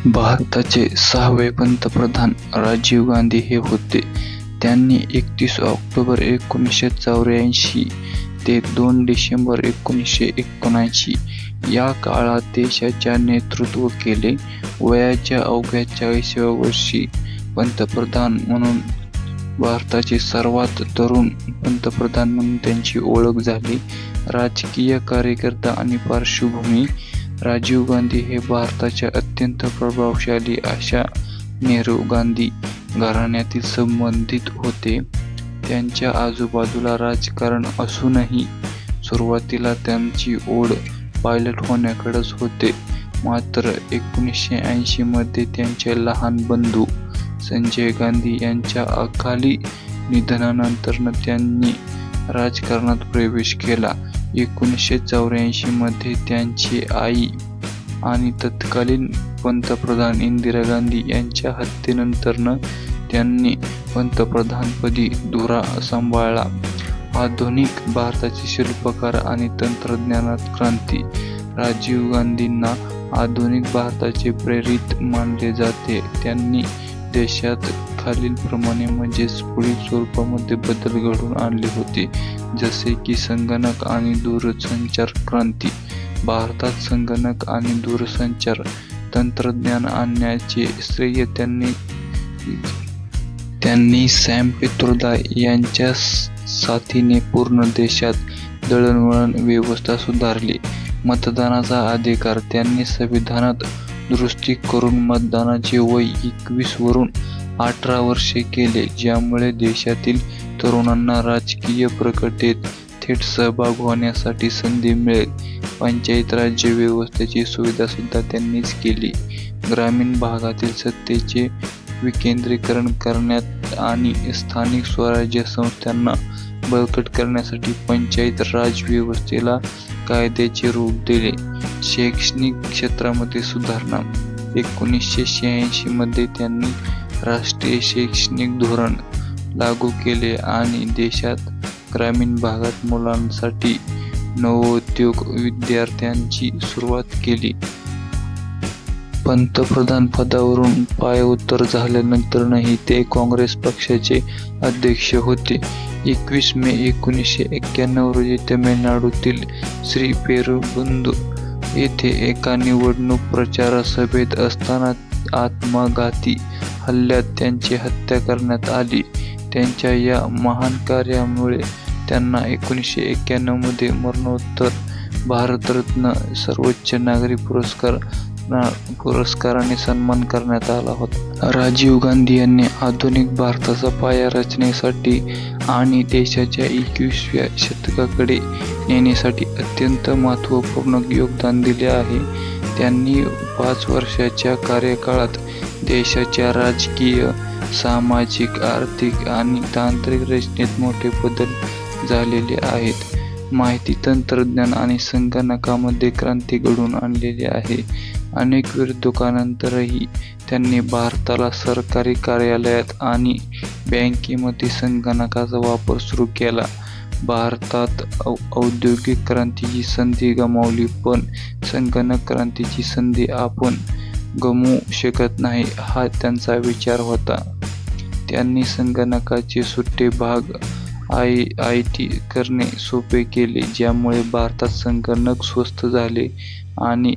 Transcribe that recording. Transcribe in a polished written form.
भारताचे 6वे पंतप्रधान राजीव गांधी हे होते. त्यांनी 31 ऑक्टोबर 1984 ते 2 डिसेंबर 1979 या काळात देशाचे नेतृत्व केले. वयाच्या अवघ्या 40व्या वर्षी पंतप्रधान म्हणून भारताचे सर्वात तरुण पंतप्रधान म्हणून त्यांची ओळख झाली. राजकीय कार्यकर्ता आणि पार्श्वभूमी: राजीव गांधी हे भारताच्या अत्यंत प्रभावशाली अशा नेहरू-गांधी घराण्यातील संबंधित होते. त्यांच्या आजूबाजूला राजकारण असूनही सुरुवातीला त्यांची ओढ पायलट होण्याकडेच होते. मात्र 1980 मध्ये त्यांचे लहान बंधू संजय गांधी यांच्या अकाली निधनानंतर त्यांनी राजकारणात प्रवेश केला. 1984 मध्ये त्यांची आई आणि तत्कालीन पंतप्रधान इंदिरा गांधी यांच्या हत्येनंतर त्यांनी पंतप्रधानपदी धुरा सांभाळला. आधुनिक भारताचे शिल्पकार आणि तंत्रज्ञानात क्रांती: राजीव गांधींना आधुनिक भारताचे प्रेरित मानले जाते. त्यांनी देशात खालीलप्रमाणे पुढील स्वरूपामध्ये बदल घडवून आणले होते, जसे की संगणक आणि दूरसंचार क्रांती: भारतात संगणक आणि दूरसंचार तंत्रज्ञान आणण्याचे श्रेय त्यांनी सॅम पित्रोदा यांच्या साथीने पूर्ण देशात दळणवळण व्यवस्था सुधारली. मतदानाचा अधिकार: त्यांनी संविधानात दुरुस्ती करून मतदानाचे वय 21 वरून 18 वर्षे केले, ज्यामुळे देशातील तरुणांना राजकीय प्रक्रियेत थेट सहभाग होण्यासाठी संधी मिळेल. पंचायत राज व्यवस्थेची सुविधा सुद्धा त्यांनीच केली. ग्रामीण भागातील सत्तेचे विकेंद्रीकरण करण्यात आणि स्थानिक स्वराज्य संस्थांना बळकट करण्यासाठी पंचायत राज व्यवस्थेला कायद्याचे रूप दिले. शैक्षणिक क्षेत्रामध्ये सुधारणा: 1986 मध्ये त्यांनी राष्ट्रीय शैक्षणिक धोरण लागू केले आणि देशात ग्रामीण भागात मुलांसाठी नवोद्योग विद्यालयांची सुरुवात केली. पंतप्रधान पदावरून पायउतार झाल्यानंतरही ते काँग्रेस पक्षाचे अध्यक्ष होते. 21 मे 1991 रोजी तामिळनाडूतील श्रीपेरुंबदूर येथे एका निवडणूक प्रचार सभेत असताना आत्मघाती हल्ल्यात त्यांची हत्या करण्यात आली. त्यांच्या या महान कार्यामुळे त्यांना 1991 मध्ये मरणोत्तर भारतरत्न सर्वोच्च नागरी पुरस्काराने सन्मान करण्यात आला होता. राजीव गांधी यांनी आधुनिक भारताचा पाया रचण्यासाठी आणि देशाच्या 21व्या शतकाकडे नेण्यासाठी अत्यंत महत्त्वपूर्ण योगदान दिले आहे. त्यांनी 5 वर्षाच्या कार्यकाळात देशाच्या राजकीय, सामाजिक, आर्थिक आणि तांत्रिक रचनेत मोठे बदल झालेले आहेत. माहिती तंत्रज्ञान आणि संगणकामध्ये क्रांती घडवून आणलेली आहे. अनेक विरोधकांनंतरही त्यांनी भारताला सरकारी कार्यालयात आणि बँकेमध्ये संगणकाचा वापर सुरू केला. भारतात औद्योगिक क्रांतीची संधी गमावली, पण संगणक क्रांतीची संधी आपण गमावू शकत नाही, हा त्यांचा विचार होता. त्यांनी संगणकाचे सुटे भाग करणे सोपे केले, ज्यामुळे भारतात संगणक स्वस्त झाले आणि